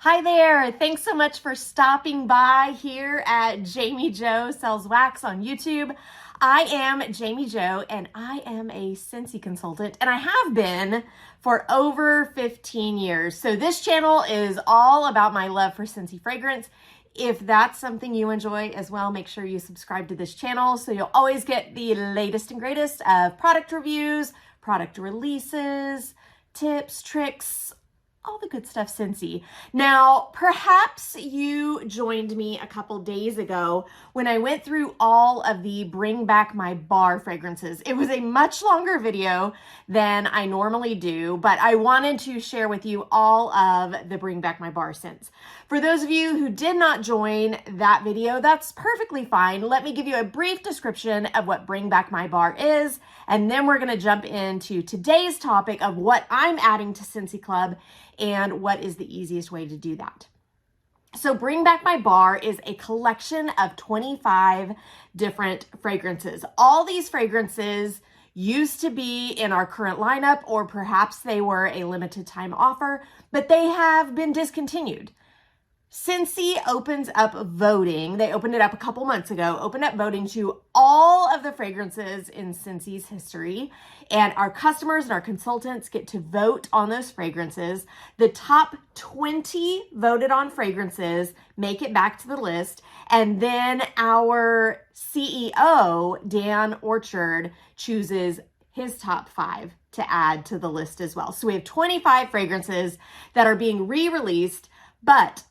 Hi there. Thanks so much for stopping by here at Jami Jo Sells Wax on YouTube. I am Jami Jo and I am a Scentsy consultant, and I have been for over 15 years. So this channel is all about my love for Scentsy fragrance. If that's something you enjoy as well, make sure you subscribe to this channel so you'll always get the latest and greatest of product reviews, product releases, tips, tricks, all the good stuff Scentsy. Now, perhaps you joined me a couple days ago when I went through all of the Bring Back My Bar fragrances. It was a much longer video than I normally do, but I wanted to share with you all of the Bring Back My Bar scents. For those of you who did not join that video, that's perfectly fine. Let me give you a brief description of what Bring Back My Bar is, and then we're gonna jump into today's topic of what I'm adding to Scentsy Club and what is the easiest way to do that. So Bring Back My Bar is a collection of 25 different fragrances. All these fragrances used to be in our current lineup, or perhaps they were a limited time offer, but they have been discontinued. Scentsy opens up voting. They opened it up a couple months ago, opened up voting to all of the fragrances in Scentsy's history. And our customers and our consultants get to vote on those fragrances. The top 20 voted on fragrances make it back to the list. And then our CEO, Dan Orchard, chooses his top 5 to add to the list as well. So we have 25 fragrances that are being re-released, but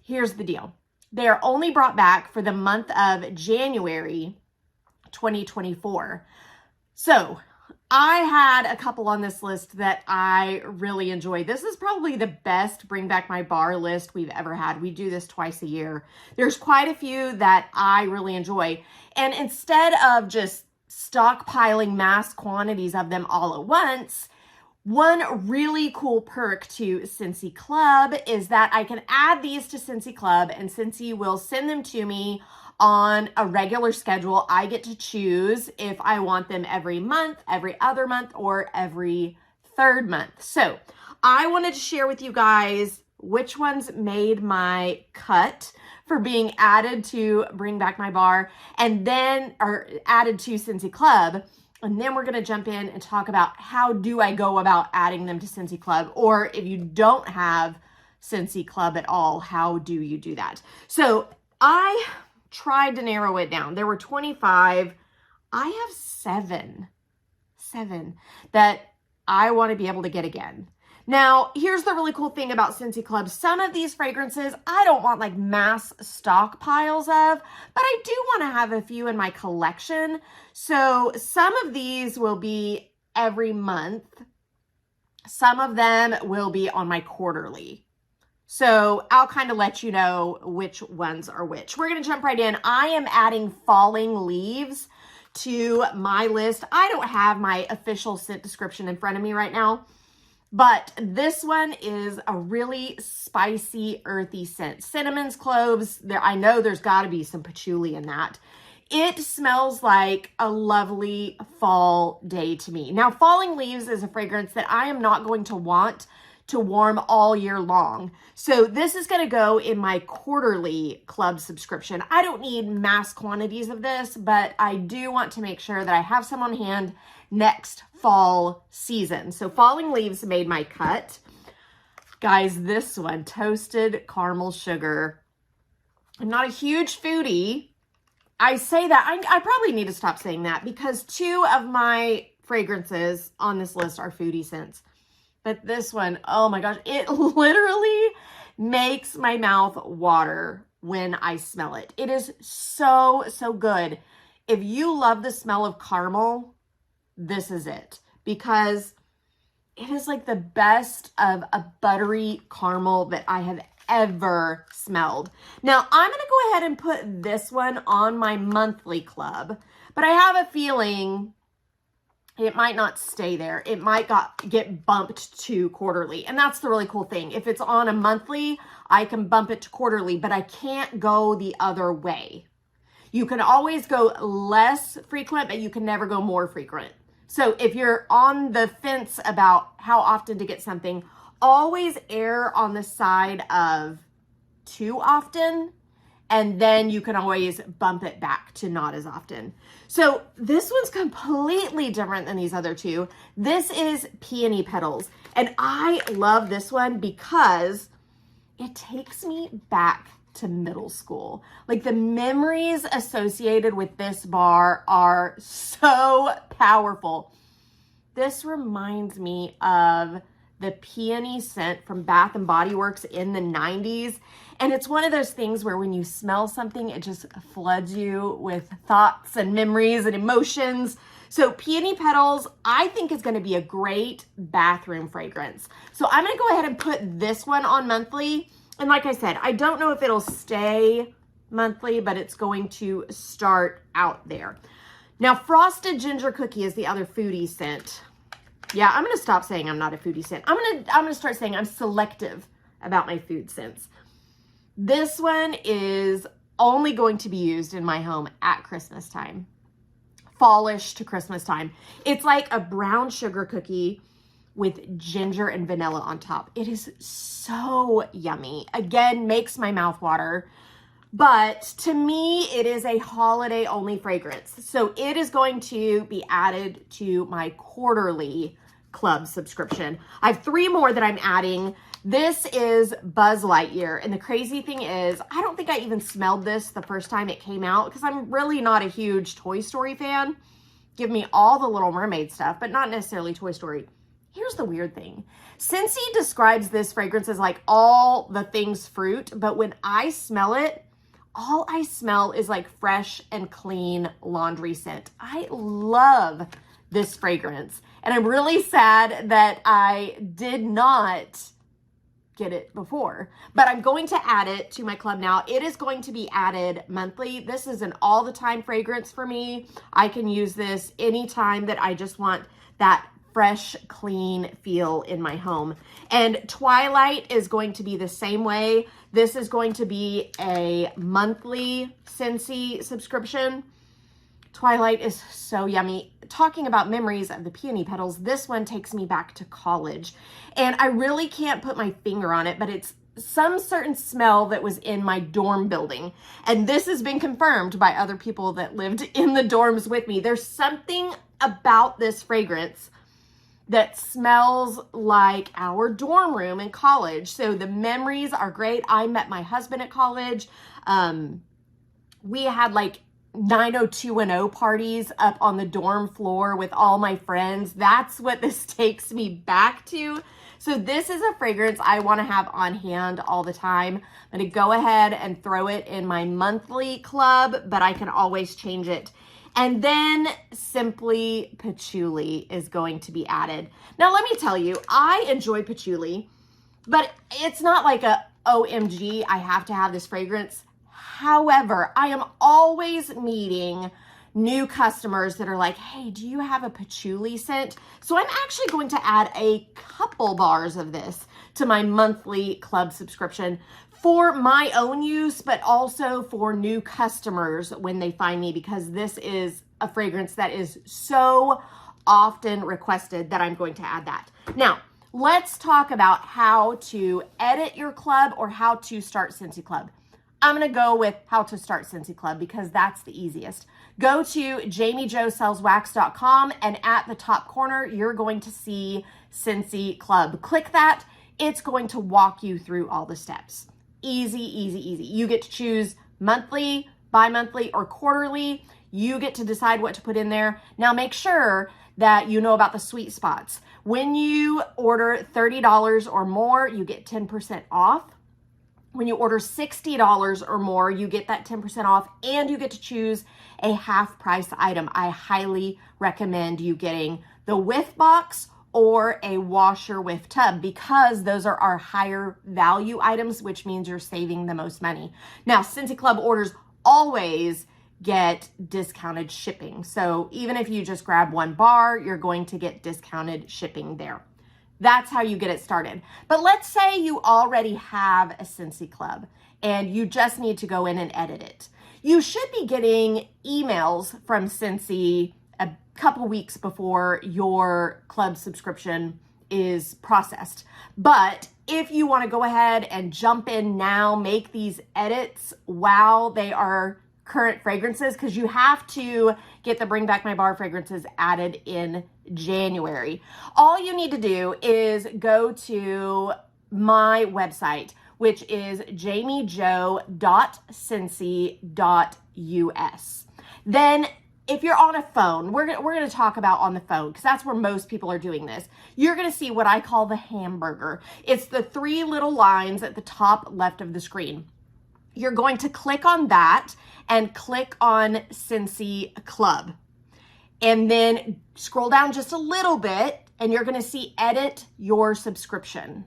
here's the deal. They are only brought back for the month of January 2024. So I had a couple on this list that I really enjoy. This is probably the best Bring Back My Bar list we've ever had. We do this twice a year. There's quite a few that I really enjoy. And instead of just stockpiling mass quantities of them all at once, one really cool perk to Scentsy Club is that I can add these to Scentsy Club and Scentsy will send them to me on a regular schedule. I get to choose if I want them every month, every other month, or every third month. So I wanted to share with you guys which ones made my cut for being added to Bring Back My Bar and then are added to Scentsy Club. And then we're going to jump in and talk about how do I go about adding them to Scentsy Club, or if you don't have Scentsy Club at all, how do you do that? So I tried to narrow it down. There were 25. I have seven that I want to be able to get again. Now, here's the really cool thing about Scentsy Club. Some of these fragrances, I don't want like mass stockpiles of, but I do want to have a few in my collection. So some of these will be every month. Some of them will be on my quarterly. So I'll kind of let you know which ones are which. We're going to jump right in. I am adding Falling Leaves to my list. I don't have my official scent description in front of me right now, but this one is a really spicy, earthy scent. Cinnamons, cloves, I know there's got to be some patchouli in that. It smells like a lovely fall day to me. Now, Falling Leaves is a fragrance that I am not going to want to warm all year long. So this is going to go in my quarterly club subscription. I don't need mass quantities of this, but I do want to make sure that I have some on hand next fall season. So Falling Leaves made my cut. Guys, this one, Toasted Caramel Sugar. I'm not a huge foodie. I say that, I probably need to stop saying that because 2 of my fragrances on this list are foodie scents. But this one, oh my gosh, it literally makes my mouth water when I smell it. It is so, so good. If you love the smell of caramel, this is it, because it is like the best of a buttery caramel that I have ever smelled. Now, I'm going to go ahead and put this one on my monthly club, but I have a feeling it might not stay there. It might get bumped to quarterly. And that's the really cool thing. If it's on a monthly, I can bump it to quarterly, but I can't go the other way. You can always go less frequent, but you can never go more frequent. So if you're on the fence about how often to get something, always err on the side of too often, and then you can always bump it back to not as often. So this one's completely different than these other two. This is Peony Petals, and I love this one because it takes me back to middle school. Like, the memories associated with this bar are so powerful. This reminds me of the peony scent from Bath and Body Works in the 90s. And it's one of those things where when you smell something, it just floods you with thoughts and memories and emotions. So Peony Petals, I think, is going to be a great bathroom fragrance. So I'm going to go ahead and put this one on monthly. And like I said, I don't know if it'll stay monthly, but it's going to start out there. Now, Frosted Ginger Cookie is the other foodie scent. Yeah, I'm going to stop saying I'm not a foodie scent. I'm going to start saying I'm selective about my food scents. This one is only going to be used in my home at Christmas time. Fallish to Christmas time. It's like a brown sugar cookie with ginger and vanilla on top. It is so yummy. Again, makes my mouth water. But to me, it is a holiday only fragrance. So it is going to be added to my quarterly club subscription. I have 3 more that I'm adding. This is Buzz Lightyear. And the crazy thing is, I don't think I even smelled this the first time it came out because I'm really not a huge Toy Story fan. Give me all the Little Mermaid stuff, but not necessarily Toy Story. Here's the weird thing. Scentsy describes this fragrance as like all the things fruit, but when I smell it, all I smell is like fresh and clean laundry scent. I love this fragrance, and I'm really sad that I did not get it before, but I'm going to add it to my club now. It is going to be added monthly. This is an all the time fragrance for me. I can use this anytime that I just want that fresh, clean feel in my home. And Twilight is going to be the same way. This is going to be a monthly Scentsy subscription. Twilight is so yummy. Talking about memories of the Peony Petals, this one takes me back to college. And I really can't put my finger on it, but it's some certain smell that was in my dorm building. And this has been confirmed by other people that lived in the dorms with me. There's something about this fragrance that smells like our dorm room in college. So the memories are great. I met my husband at college. We had like 90210 parties up on the dorm floor with all my friends. That's what this takes me back to. So this is a fragrance I want to have on hand all the time. I'm going to go ahead and throw it in my monthly club, but I can always change it. And then Simply Patchouli is going to be added. Now, let me tell you, I enjoy patchouli, but it's not like a OMG, I have to have this fragrance. However, I am always meeting new customers that are like, hey, do you have a patchouli scent? So I'm actually going to add a couple bars of this to my monthly club subscription for my own use, but also for new customers when they find me, because this is a fragrance that is so often requested that I'm going to add that. Now, let's talk about how to edit your club or how to start Scentsy Club. I'm going to go with how to start Scentsy Club because that's the easiest. Go to JamiJoSellsWax.com, and at the top corner, you're going to see Scentsy Club. Click that. It's going to walk you through all the steps. Easy, easy, easy. You get to choose monthly, bi-monthly, or quarterly. You get to decide what to put in there. Now make sure that you know about the sweet spots. When you order $30 or more, you get 10% off. When you order $60 or more, you get that 10% off, and you get to choose a half price item. I highly recommend you getting the whiff box or a washer with tub, because those are our higher value items, which means you're saving the most money. Now, Scentsy Club orders always get discounted shipping. So even if you just grab one bar, you're going to get discounted shipping there. That's how you get it started. But let's say you already have a Scentsy Club and you just need to go in and edit it. You should be getting emails from Scentsy a couple weeks before your club subscription is processed. But if you want to go ahead and jump in now, make these edits while they are current fragrances, because you have to get the Bring Back My Bar fragrances added in January. All you need to do is go to my website, which is jamijo.scentsy.us. Then if you're on a phone, we're going to talk about on the phone, because that's where most people are doing this. You're going to see what I call the hamburger. It's the 3 little lines at the top left of the screen. You're going to click on that and click on Scentsy Club. And then scroll down just a little bit and you're going to see edit your subscription.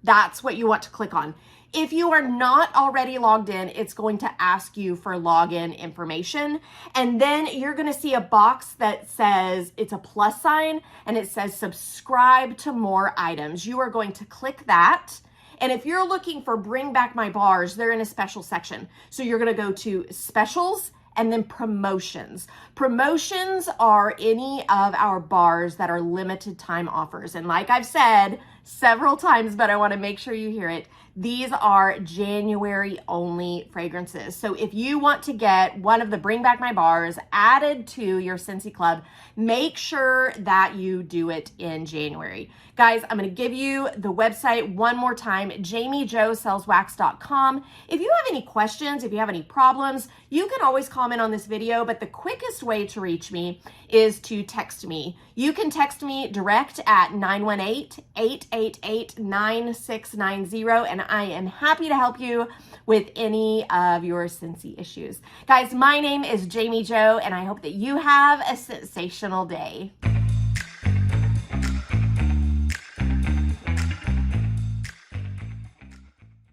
That's what you want to click on. If you are not already logged in, it's going to ask you for login information. And then you're going to see a box that says, it's a plus sign, and it says subscribe to more items. You are going to click that. And if you're looking for Bring Back My Bars, they're in a special section. So you're going to go to specials and then promotions. Promotions are any of our bars that are limited time offers. And like I've said several times, but I want to make sure you hear it, these are January only fragrances. So if you want to get one of the Bring Back My Bars added to your Scentsy Club, make sure that you do it in January. Guys, I'm going to give you the website one more time, JamiJoSellsWax.com. If you have any questions, if you have any problems, you can always comment on this video, but the quickest way to reach me is to text me. You can text me direct at 918-888-9690, and I am happy to help you with any of your Scentsy issues. Guys, my name is Jami Jo, and I hope that you have a sensational day.